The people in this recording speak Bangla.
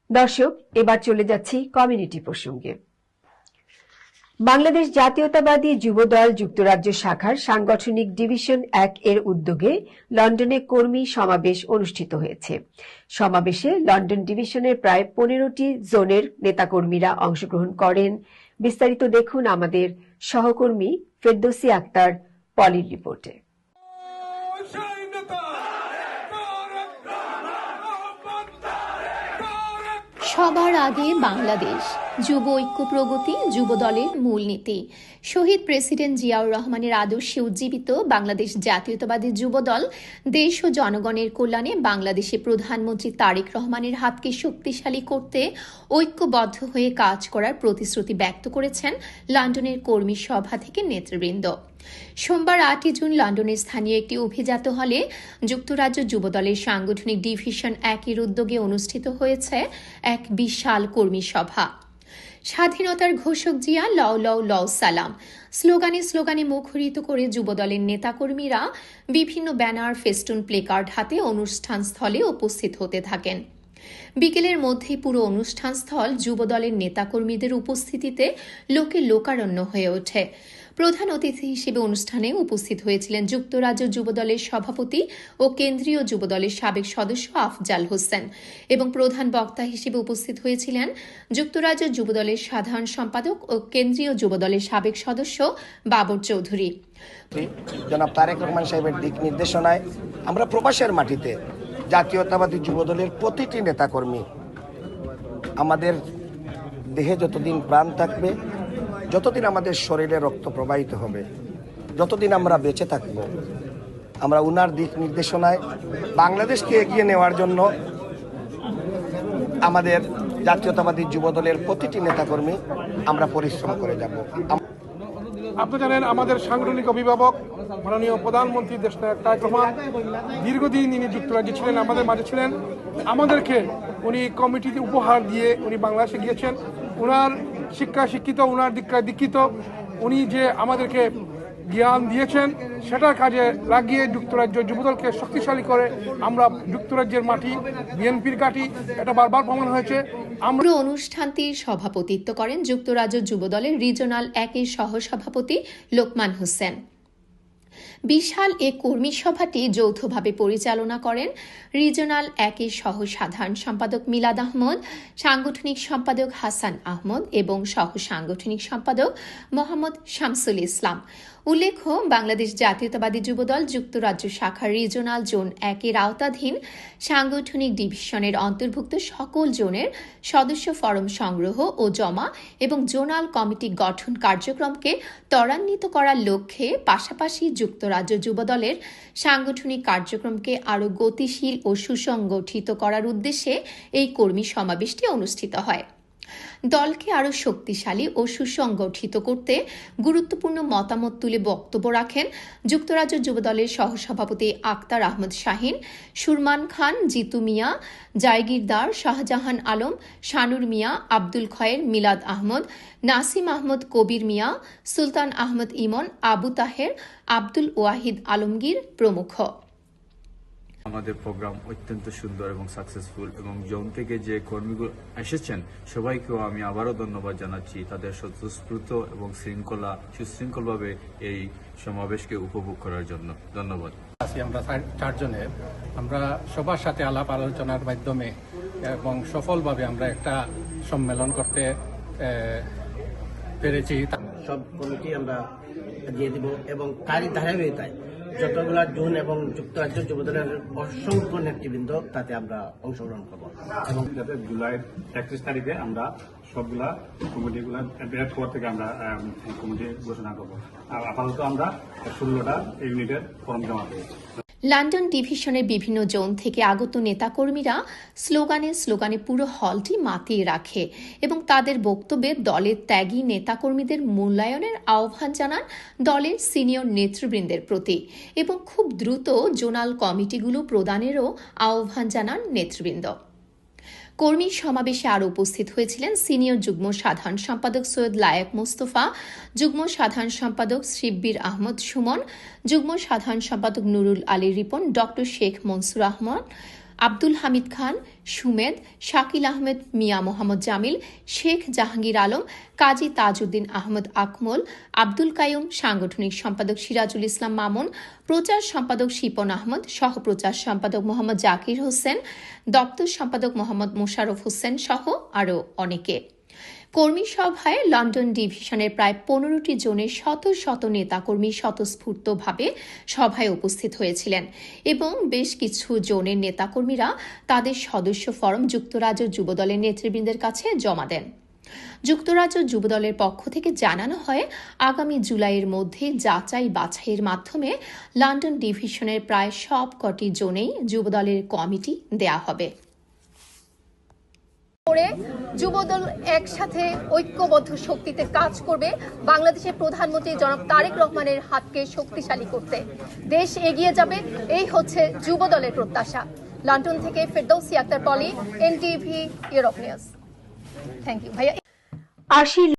দর্শক, এবার চলে যাচ্ছি কমিউনিটি প্রসঙ্গে। বাংলাদেশ জাতীয়তাবাদী যুবদল যুক্তরাজ্য শাখার সাংগঠনিক ডিভিশন 1 এর উদ্যোগে লন্ডনে কর্মী সমাবেশ অনুষ্ঠিত হয়েছে। সমাবেশে লন্ডন ডিভিশনের প্রায় 15টি জোনের নেতাকর্মীরা অংশগ্রহণ করেন। বিস্তারিত দেখুন আমাদের সহকর্মী ফেরদৌসী আক্তার পলির রিপোর্টে। সবার আগে বাংলাদেশ, যুব ঐক্য প্রগতি যুবদলের মূলনীতি। শহীদ প্রেসিডেন্ট জিয়াউর রহমানের আদর্শে উজ্জীবিত বাংলাদেশ জাতীয়তাবাদী যুবদল দেশ ও জনগণের কল্যাণে বাংলাদেশে প্রধানমন্ত্রী তারেক রহমানের হাতকে শক্তিশালী করতে ঐক্যবদ্ধ হয়ে কাজ করার প্রতিশ্রুতি ব্যক্ত করেছেন লন্ডনের কর্মী সভা থেকে নেতৃবৃন্দ। সোমবার 8 জুন লন্ডনের স্থানীয় একটি অভিজাত হলে যুক্তরাজ্য যুবদলের সাংগঠনিক ডিভিশন 1 এর উদ্যোগে অনুষ্ঠিত হয়েছে এক বিশাল কর্মী সভা। স্বাধীনতার ঘোষক জিয়া, লও লও লও সালাম স্লোগানে স্লোগানে মুখরিত করে যুবদলের নেতাকর্মীরা বিভিন্ন ব্যানার, ফেস্টুন, প্লেকার্ড হাতে অনুষ্ঠান স্থলে উপস্থিত হতে থাকেন। বিকেলের মধ্যেই পুরো অনুষ্ঠানস্থল যুবদলের নেতাকর্মীদের উপস্থিতিতে লোকে লোকারণ্য হয়ে ওঠে। প্রধান অতিথি হিসেবে অনুষ্ঠানে উপস্থিত হয়েছিলেন যুক্তরাজ্য যুবদলের সভাপতি ও কেন্দ্রীয় যুবদলের সাবেক সদস্য আফজাল হোসেন এবং প্রধান বক্তা হিসেবে উপস্থিত হয়েছিলেন যুক্তরাজ্য যুবদলের সাধারণ সম্পাদক ও কেন্দ্রীয় যুবদলের সাবেক সদস্য বাবর চৌধুরী। জনাব তারেক রহমান সাহেবের দিক নির্দেশনায় আমরা প্রবাসের মাটিতে জাতীয়তাবাদী যুবদলের প্রতিটি নেতাকর্মী আমাদের দেহে যতদিন প্রাণ থাকবে, যতদিন আমাদের শরীরে রক্ত প্রবাহিত হবে, যতদিন আমরা বেঁচে থাকব, আমরা উনার দিক নির্দেশনায় বাংলাদেশকে এগিয়ে নেওয়ার জন্য আমাদের জাতীয়তাবাদী যুবদলের প্রতিটি নেতাকর্মী আমরা পরিশ্রম করে যাব। আপনি জানেন, আমাদের সাংগঠনিক অভিভাবক মাননীয় প্রধানমন্ত্রী দেশনায়ক তারেক রহমান দীর্ঘদিন ইনি যুক্তরাজ্যে ছিলেন, আমাদের মাঝে ছিলেন। আমাদেরকে উনি কমিটিতে উপহার দিয়ে উনি বাংলাদেশে গিয়েছেন। ওনার শিক্ষিত, ওনার দীক্ষিত, উনি যে আমাদেরকে জ্ঞান দিয়েছেন সেটার কাজে লাগিয়ে যুক্তরাজ্য যুবদলকে শক্তিশালী করে আমরা যুক্তরাজ্যের মাটি, বিএনপির ঘাঁটি, এটা বারবার প্রমাণ হয়েছে। আমরা অনুষ্ঠানটির সভাপতিত্ব করেন যুক্তরাজ্য যুবদলের রিজনাল 1 এর সহসভাপতি লোকমান হোসেন। বিশাল এ কর্মী সভাটি যৌথভাবে পরিচালনা করেন রিজনাল 1 এর সহ সাধারণ সম্পাদক মিলাদ আহমদ, সাংগঠনিক সম্পাদক হাসান আহমদ এবং সহ সাংগঠনিক সম্পাদক মোহাম্মদ শামসুল ইসলাম। উল্লেখ্য, বাংলাদেশ জাতীয়তাবাদী যুবদল যুক্তরাজ্য শাখার রিজনাল জোন 1 এর আওতাধীন সাংগঠনিক ডিভিশনের অন্তর্ভুক্ত সকল জোনের সদস্য ফরম সংগ্রহ ও জমা এবং জোনাল কমিটি গঠন কার্যক্রমকে ত্বরান্বিত করার লক্ষ্যে পাশাপাশি যুক্তরাজ্য যুবদলের সাংগঠনিক কার্যক্রমকে আরও গতিশীল ও সুসংগঠিত করার উদ্দেশ্যে এই কর্মী সমাবেশটি অনুষ্ঠিত হয়। দলকে আরও শক্তিশালী ও সুসংগঠিত করতে গুরুত্বপূর্ণ মতামত তুলে বক্তব্য রাখেন যুক্তরাজ্য যুবদলের সহসভাপতি আক্তার আহমদ শাহিন, সুরমান খান, জিতু মিয়া, জায়গিরদার, শাহজাহান আলম, শানুর মিয়া, আব্দুল খয়ের, মিলাদ আহমদ, নাসিম আহমদ, কবির মিয়া, সুলতান আহমদ ইমন, আবু তাহের, আব্দুল ওয়াহিদ আলমগীর প্রমুখ। আমাদের প্রোগ্রাম অত্যন্ত সুন্দর এবং সাকসেসফুল এবং জোন থেকে যে কর্মীগুলো এসেছেন সবাইকেও আমি আবারও ধন্যবাদ জানাচ্ছি তাদের স্বতঃস্ফূর্ত এবং সুশৃঙ্খলভাবে এই সমাবেশকে উপভোগ করার জন্য। ধন্যবাদ। আমরা 4 জনের আমরা সবার সাথে আলাপ আলোচনার মাধ্যমে এবং সফলভাবে আমরা একটা সম্মেলন করতে পেরেছি। সব কমিটি আমরা দিয়ে দিব এবং তারই ধারাবাহিকতায় যতগুলা জোন এবং যুক্তরাজ্য যুবদলের অসংখ্য নেতৃবৃন্দ তাতে আমরা অংশগ্রহণ করব এবং জুলাই 31 তারিখে আমরা সবগুলা কমিটিগুলা বিরাট খবর থেকে আমরা কমিটি ঘোষণা করবো। আপাতত আমরা 16টা ইউনিটের ফর্ম জমা পেয়েছি। লন্ডন ডিভিশনের বিভিন্ন জোন থেকে আগত নেতাকর্মীরা স্লোগানে স্লোগানে পুরো হলটি মাতিয়ে রাখে এবং তাদের বক্তব্যে দলের ত্যাগী নেতাকর্মীদের মূল্যায়নের আহ্বান জানান দলের সিনিয়র নেতৃবৃন্দের প্রতি এবং খুব দ্রুত জোনাল কমিটিগুলো প্রদানেরও আহ্বান জানান নেতৃবৃন্দ। কর্মী সমাবেশে আরও উপস্থিত হয়েছিলেন সিনিয়র যুগ্ম সাধারণ সম্পাদক সৈয়দ লায়েক মোস্তফা, যুগ্ম সাধারণ সম্পাদক শিব্বির আহমদ সুমন, যুগ্ম সাধারণ সম্পাদক নুরুল আলী রিপন, ডক্টর শেখ মনসুর আহমদ, আব্দুল হামিদ খান, সুমেদ, শাকিল আহমেদ, মিয়া মোহাম্মদ জামিল, শেখ জাহাঙ্গীর আলম, কাজী তাজউদ্দিন আহমদ আকমল, আব্দুল কাইয়ুম, সাংগঠনিক সম্পাদক সিরাজুল ইসলাম মামুন, প্রচার সম্পাদক শিপন আহমদ, সহপ্রচার সম্পাদক মোহাম্মদ জাকির হোসেন, দপ্তর সম্পাদক মোহাম্মদ মোশাররফ হোসেন সহ আরও অনেকে। কর্মী সভায় লন্ডন ডিভিশনের প্রায় 15টি জোনের শত শত নেতাকর্মী স্বতঃস্ফূর্তভাবে সভায় উপস্থিত হয়েছিলেন এবং বেশ কিছু জোনের নেতাকর্মীরা তাদের সদস্য ফরম যুক্তরাজ্য যুবদলের নেতৃবৃন্দের কাছে জমা দেন। যুক্তরাজ্য যুবদলের পক্ষ থেকে জানানো হয়, আগামী জুলাইয়ের মধ্যে যাচাই বাছাইয়ের মাধ্যমে লন্ডন ডিভিশনের প্রায় সব কটি জোনেই যুবদলের কমিটি দেয়া হবে। যুবদল একসাথে ঐক্যবদ্ধ শক্তিতে কাজ করবে বাংলাদেশের প্রধানমন্ত্রী জনাব তারেক রহমানের হাতকে শক্তিশালী করতে। দেশ এগিয়ে যাবে, এই হচ্ছে যুবদলের প্রত্যাশা। লন্ডন থেকে Ferdousi Akter Poly, NTV Europe news. Thank you ভাইয়া।